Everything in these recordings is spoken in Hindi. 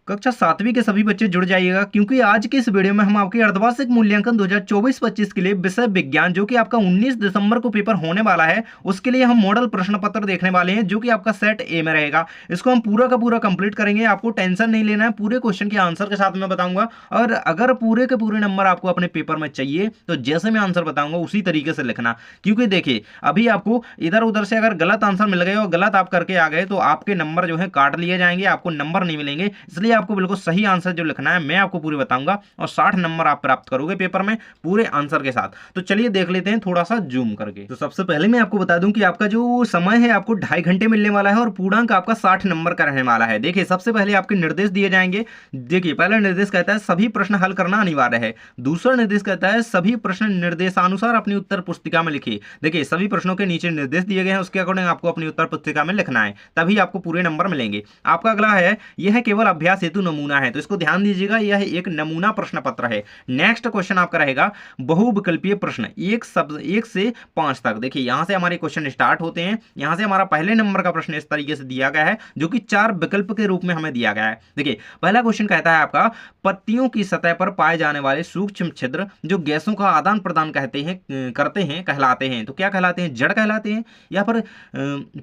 कक्षा 7वीं के सभी बच्चे जुड़ जाइएगा, क्योंकि आज के इस वीडियो में हम आपके अर्धवार्षिक मूल्यांकन 2024-25 के लिए विषय विज्ञान, जो कि आपका 19 दिसंबर को पेपर होने वाला है, उसके लिए हम मॉडल प्रश्न पत्र देखने वाले हैं, जो कि आपका सेट ए में रहेगा। इसको हम पूरा का पूरा कंप्लीट करेंगे, आपको टेंशन नहीं लेना है, पूरे क्वेश्चन के आंसर के साथ मैं बताऊंगा। और अगर पूरे के पूरे नंबर आपको अपने पेपर में चाहिए तो जैसे मैं आंसर बताऊंगा उसी तरीके से लिखना, क्योंकि देखिए अभी आपको इधर उधर से अगर गलत आंसर मिल गए और गलत आप करके आ गए तो आपके नंबर जो है काट लिए जाएंगे, आपको नंबर नहीं मिलेंगे। इसलिए आपको बिल्कुल सही आंसर जो लिखना है मैं आपको पूरी बताऊंगा और 60 नंबर आप प्राप्त करोगे पेपर में पूरे आंसर के साथ। तो चलिए देख लेते हैं थोड़ा सा जूम करके। तो सबसे पहले मैं आपको बता दूं कि आपका जो समय है आपको 2.5 घंटे मिलने वाला है और पूर्णांक आपका 60 नंबर का रहने वाला है। देखिए सबसे पहले आपके निर्देश दिए जाएंगे। देखिए पहला निर्देश कहता है सभी प्रश्न हल करना अनिवार्य है। दूसरा निर्देश कहता है सभी प्रश्न निर्देशानुसार अपनी उत्तर पुस्तिका में लिखिए। देखिए सभी प्रश्नों के नीचे निर्देश दिए गए हैं, उसके अकॉर्डिंग आपको अपनी उत्तर पुस्तिका में लिखना है, तभी आपको पूरे नंबर मिलेंगे। आपका अगला है यह केवल अभ्यास हेतु नमूना है, तो इसको ध्यान दीजिएगा, यह एक नमूना प्रश्न पत्र है। नेक्स्ट क्वेश्चन आपका रहेगा बहुविकल्पीय प्रश्न 1 से 5 तक। देखिए यहां से हमारे क्वेश्चन स्टार्ट होते हैं। यहां से हमारा पहले नंबर का प्रश्न इस तरीके से दिया गया है, जो कि 4 विकल्प के रूप में हमें दिया गया है। देखिए पहला क्वेश्चन कहता है आपका पत्तियों की सतह पर पाए जाने वाले सूक्ष्म छिद्र जो गैसों का आदान प्रदान करते हैं कहलाते हैं। तो क्या कहलाते हैं? जड़ कहलाते हैं, या पर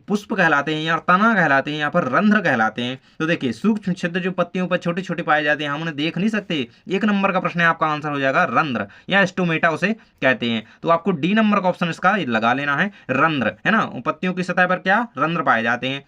पुष्प कहलाते हैं, या तना कहलाते हैं, या पर रंध्र कहलाते हैं। तो देखिए सूक्ष्म छिद्र जो पत्तियों पर छोटे छोटे पाए जाते हैं, हम उन्हें देख नहीं सकते। 1 नंबर का प्रश्न है, आपका आंसर हो जाएगा रंध्र या स्टोमेटा उसे कहते हैं। तो आपको डी नंबर का ऑप्शन इसका लगा लेना है, रंध्र, है ना। पत्तियों की सतह पर क्या रंध्र पाए जाते हैं।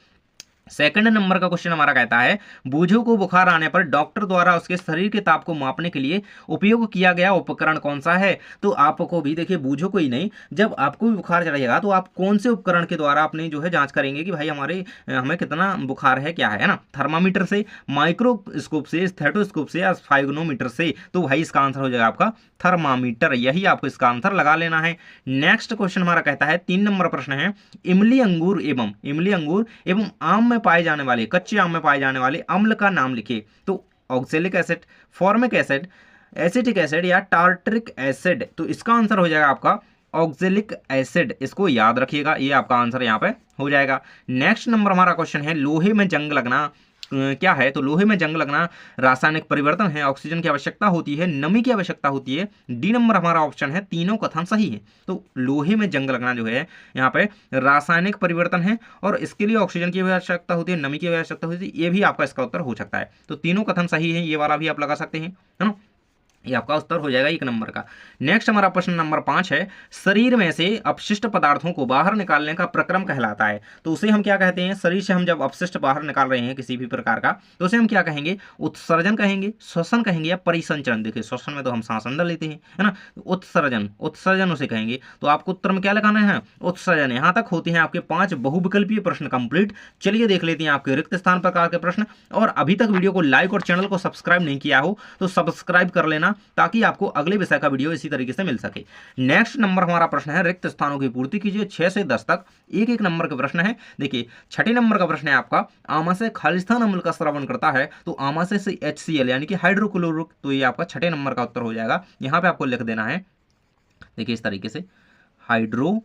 सेकंड नंबर का क्वेश्चन हमारा कहता है बूझों को बुखार आने पर डॉक्टर द्वारा उसके शरीर के ताप को मापने के लिए उपयोग किया गया उपकरण कौन सा है। तो आपको भी देखिए बूझों को ही नहीं, जब आपको भी बुखार चढ़ेगा तो आप कौन से उपकरण के द्वारा अपनी जो है जांच करेंगे कि भाई हमें कितना बुखार है, क्या है ना। थर्मामीटर से, माइक्रोस्कोप से, स्टेथोस्कोप से, या स्फाइग्नोमीटर से। तो भाई इसका आंसर हो जाएगा आपका थर्मामीटर, यही आपको इसका आंसर लगा लेना है। नेक्स्ट क्वेश्चन हमारा कहता है 3 नंबर प्रश्न है इमली अंगूर एवं आम में पाए जाने वाले, कच्चे आम में पाए जाने वाले अम्ल का नाम लिखिए। तो oxalic acid, formic acid, acetic acid, या टार्टरिक एसिड। तो इसका आंसर हो जाएगा आपका ऑक्सैलिक एसिड, इसको याद रखिएगा, ये आपका आंसर यहाँ पे हो जाएगा। नेक्स्ट नंबर हमारा क्वेश्चन है लोहे में जंग लगना क्या है। तो लोहे में जंग लगना रासायनिक परिवर्तन है, ऑक्सीजन की आवश्यकता होती है, नमी की आवश्यकता होती है। डी नंबर हमारा ऑप्शन है, तीनों कथन सही है। तो लोहे में जंग लगना जो है यहाँ पे रासायनिक परिवर्तन है, और इसके लिए ऑक्सीजन की आवश्यकता होती है, नमी की आवश्यकता होती है, ये भी आपका इसका उत्तर हो सकता है। तो तीनों कथन सही है, ये वाला भी आप लगा सकते हैं, है ना। ये आपका उत्तर हो जाएगा 1 नंबर का। नेक्स्ट हमारा प्रश्न नंबर 5 है शरीर में से अपशिष्ट पदार्थों को बाहर निकालने का प्रक्रम कहलाता है। तो उसे हम क्या कहते हैं? शरीर से हम जब अपशिष्ट बाहर निकाल रहे हैं किसी भी प्रकार का, तो उसे हम क्या कहेंगे? उत्सर्जन कहेंगे, श्वसन कहेंगे, या परिसंचरण। देखिए श्वसन में तो हम सांस अंदर लेते हैं, है ना। उत्सर्जन उसे कहेंगे। तो आपको उत्तर में क्या लगाना है? उत्सर्जन। यहाँ तक होते हैं आपके 5 बहुविकल्पीय प्रश्न कंप्लीट। चलिए देख लेते हैं आपके रिक्त स्थान प्रकार के प्रश्न। और अभी तक वीडियो को लाइक और चैनल को सब्सक्राइब नहीं किया हो तो सब्सक्राइब कर लेना, ताकि आपको अगले विषय का वीडियो इसी तरीके से मिल सके। नेक्स्ट नंबर हमारा प्रश्न है रिक्त स्थानों की पूर्ति कीजिए। 6 से 10 तक एक नंबर के प्रश्न है। देखिए 6 नंबर का प्रश्न है आपका आमाशय खालिस्तान अम्ल का स्रावन करता है, तो आमाशय से HCl यानी कि हाइड्रोक्लोरिक। तो ये आपका 6 नंबर का उत्तर हो जाएगा। यहां पे आपको लिख देना है, देखिए इस तरीके से हाइड्रो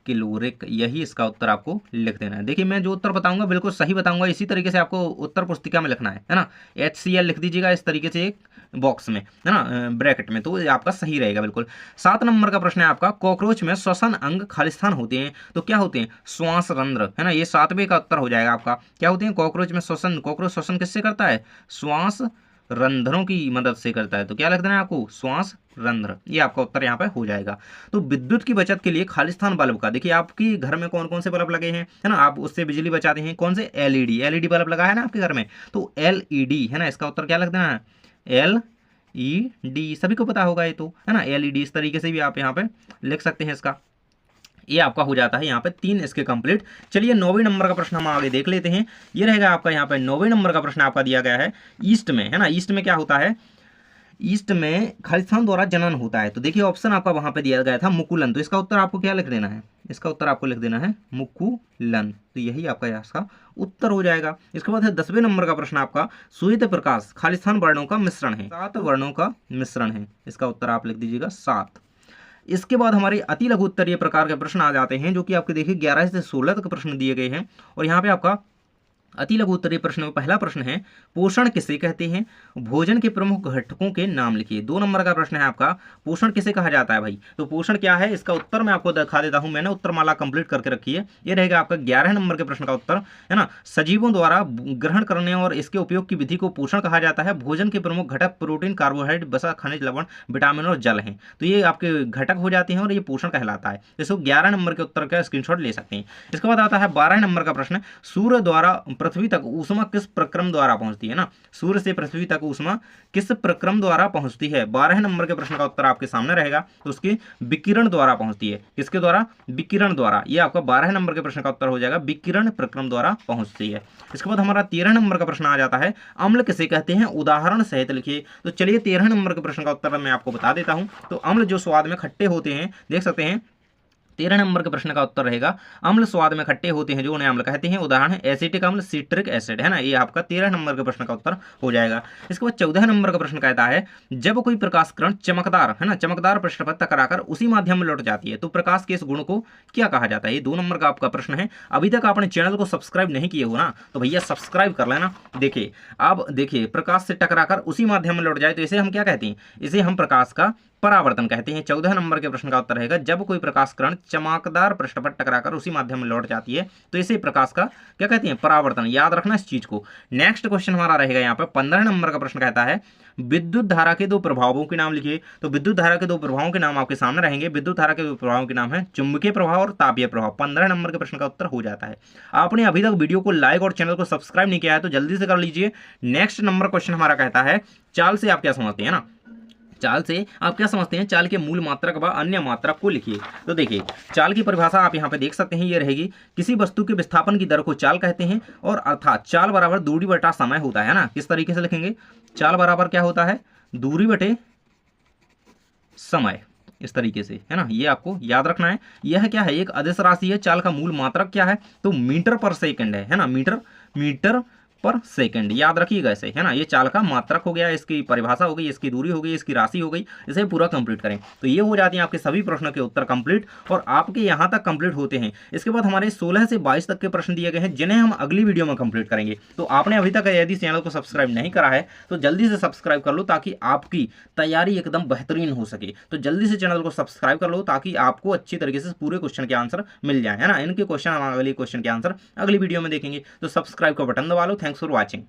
क्लोरिक, यही इसका उत्तर आपको लिख देना है। देखिए मैं जो उत्तर बताऊंगा बिल्कुल सही बताऊंगा, इसी तरीके से आपको उत्तर पुस्तिका में लिखना है ना। HCl लिख दीजिएगा इस तरीके से एक बॉक्स में, है ना, ब्रैकेट में, तो ये आपका सही रहेगा बिल्कुल। 7 नंबर का प्रश्न है आपका कॉकरोच में श्वसन अंग खालिस्तान होते हैं, तो क्या होते हैं? श्वास रंध्र, है ना। ये 7वें का उत्तर हो जाएगा आपका। क्या होते हैं कॉकरोच में श्वसन? कॉकरोच श्वसन किससे करता है? श्वास रंध्रों की मदद से करता है। तो क्या लिख देना है आपको? श्वास रंध्र, ये आपका उत्तर यहाँ पे हो जाएगा। तो विद्युत की बचत के लिए खालिस्तान बल्ब का, देखिए आपके घर में कौन कौन से बल्ब लगे हैं, है ना, आप उससे बिजली बचाते हैं। कौन से? एलईडी बल्ब लगा है ना आपके घर में, तो एलईडी, है ना। इसका उत्तर क्या लिख देना है? एलईडी, सभी को पता होगा ये तो, है ना। एलईडी इस तरीके से भी आप यहाँ पे लिख सकते हैं इसका। ये आपका हो जाता है यहाँ पे 3 इसके कंप्लीट। चलिए 9वें नंबर का प्रश्न हम आगे देख लेते हैं। ये रहेगा आपका यहाँ पे 9वें नंबर का प्रश्न आपका दिया गया है ईस्ट में, है ना। ईस्ट में क्या होता है? ईस्ट में खालिस्तान द्वारा जनन होता है। तो देखिए ऑप्शन आपका वहां पे दिया गया था मुकुलन, तो इसका उत्तर आपको क्या लिख देना है? इसका उत्तर आपको लिख देना है मुकुलन। तो यही आपका इसका उत्तर हो जाएगा। इसके बाद है 10वें नंबर का प्रश्न आपका श्वेत प्रकाश खालिस्तान वर्णों का मिश्रण है, 7 वर्णों का मिश्रण है। इसका उत्तर आप लिख दीजिएगा 7। इसके बाद हमारे अति लघु उत्तरीय प्रकार के प्रश्न आ जाते हैं, जो कि आपके देखिए 11 से 16 तक प्रश्न दिए गए हैं। और यहाँ पे आपका अति लघु उत्तरीय प्रश्न में पहला प्रश्न है, पोषण किसे कहते हैं? भोजन के प्रमुख घटकों के नाम लिखिए। 2 नंबर का प्रश्न है आपका, पोषण किसे कहा जाता है भाई? तो पोषण क्या है, इसका उत्तर मैं आपको दिखा देता हूं। मैंने उत्तर माला कंप्लीट करके रखी है। ये रहेगा आपका 11 नंबर के प्रश्न का उत्तर, है ना। सजीवों द्वारा ग्रहण करने और इसके उपयोग की विधि को पोषण कहा जाता है। भोजन के प्रमुख घटक प्रोटीन, कार्बोहाइड्रेट, वसा, खनिज, लवण, विटामिन और जल हैं। तो ये आपके घटक हो जाते हैं और ये पोषण कहलाता है। इसको 11 नंबर के उत्तर का स्क्रीनशॉट ले सकते हैं। इसके बाद आता है 12 नंबर का प्रश्न, सूर्य द्वारा पृथ्वी तक ऊष्मा किस प्रक्रम द्वारा पहुंचती है ना। सूर्य से पृथ्वी तक ऊष्मा किस प्रक्रम द्वारा पहुंचती है? 12 नंबर के प्रश्न का उत्तर आपके सामने रहेगा। तो उसकी विकिरण द्वारा पहुंचती है। किसके द्वारा? विकिरण द्वारा। ये आपका 12 नंबर के प्रश्न का उत्तर हो जाएगा, विकिरण प्रक्रम द्वारा पहुंचती है। इसके बाद हमारा 13 नंबर का प्रश्न आ जाता है, अम्ल किसे कहते हैं? उदाहरण सहित लिखिए। तो चलिए 13 नंबर के प्रश्न का उत्तर मैं आपको बता देता हूं। तो अम्ल जो स्वाद में खट्टे होते हैं, देख सकते हैं 13 नंबर के प्रश्न का उत्तर रहेगा, अम्ल स्वाद में खट्टे होते हैं जो उन्हें अम्ल कहते हैं। उदाहरण है एसिटिक अम्ल, सिट्रिक एसिड, है ना। ये आपका 13 नंबर के प्रश्न का उत्तर हो जाएगा। इसके बाद 14 नंबर का प्रश्न कहता है, जब कोई प्रकाश किरण चमकदार, है ना, चमकदार पृष्ठ पर टकराकर उसी माध्यम में लौट जाती है तो प्रकाश के इस गुण को क्या कहा जाता है? ये 2 नंबर का आपका प्रश्न है। अभी तक आपने चैनल को सब्सक्राइब नहीं किए हो ना, तो भैया सब्सक्राइब कर लेना। देखिए अब देखिए, प्रकाश से टकराकर उसी माध्यम में लौट जाए तो इसे हम क्या कहते हैं? इसे हम प्रकाश का परावर्तन कहते हैं। 14 नंबर के प्रश्न का उत्तर रहेगा, जब कोई प्रकाश किरण चमकदार पृष्ठ पर टकराकर उसी माध्यम में लौट जाती है तो इसे प्रकाश का क्या कहते हैं? परावर्तन। याद रखना इस चीज को। नेक्स्ट क्वेश्चन हमारा रहेगा यहाँ पे 15 नंबर का प्रश्न कहता है, विद्युत धारा के 2 प्रभावों के नाम लिखिए। तो विद्युत धारा के 2 प्रभावों के नाम आपके सामने रहेंगे। विद्युत धारा के 2 प्रभावों के नाम है चुंबकीय प्रभाव और तापीय प्रभाव। 15 नंबर के प्रश्न का उत्तर हो जाता है। आपने अभी तक वीडियो को लाइक और चैनल को सब्सक्राइब नहीं किया है तो जल्दी से कर लीजिए। नेक्स्ट नंबर क्वेश्चन हमारा कहता है, चाल से आप क्या समझते हैं ना। चाल से आप क्या समझते हैं? चाल के मूल मात्रक व अन्य मात्रक को लिखिए। तो देखिए, चाल की परिभाषा आप यहाँ पे देख सकते हैं, ये रहेगी, किसी वस्तु के विस्थापन की दर को चाल कहते हैं और अर्थात चाल बराबर दूरी बटा समय होता है ना। किस तरीके से लिखेंगे? चाल बराबर क्या होता है? दूरी बटे समय, इस तरीके से, है ना। ये आपको याद रखना है। यह क्या है? एक अदिश राशि है। चाल का मूल मात्रक क्या है? तो मीटर पर सेकंड है ना। मीटर पर सेकंड, याद रखिएगा इसे, है ना। ये चाल का मात्रक हो गया, इसकी परिभाषा हो गई, इसकी दूरी हो गई, इसकी राशि हो गई। इसे पूरा कंप्लीट करें तो ये हो जाती है आपके सभी प्रश्नों के उत्तर कंप्लीट, और आपके यहाँ तक कंप्लीट होते हैं। इसके बाद हमारे 16 से 22 तक के प्रश्न दिए गए हैं जिन्हें हम अगली वीडियो में कंप्लीट करेंगे। तो आपने अभी तक यदि चैनल को सब्सक्राइब नहीं करा है तो जल्दी से सब्सक्राइब कर लो ताकि आपकी तैयारी एकदम बेहतरीन हो सके। तो जल्दी से चैनल को सब्सक्राइब कर लो ताकि आपको अच्छी तरीके से पूरे क्वेश्चन के आंसर मिल जाए, है ना। इनके क्वेश्चन हम अगले क्वेश्चन के आंसर अगली वीडियो में देखेंगे। तो सब्सक्राइब का बटन दबा लो। Thanks for watching.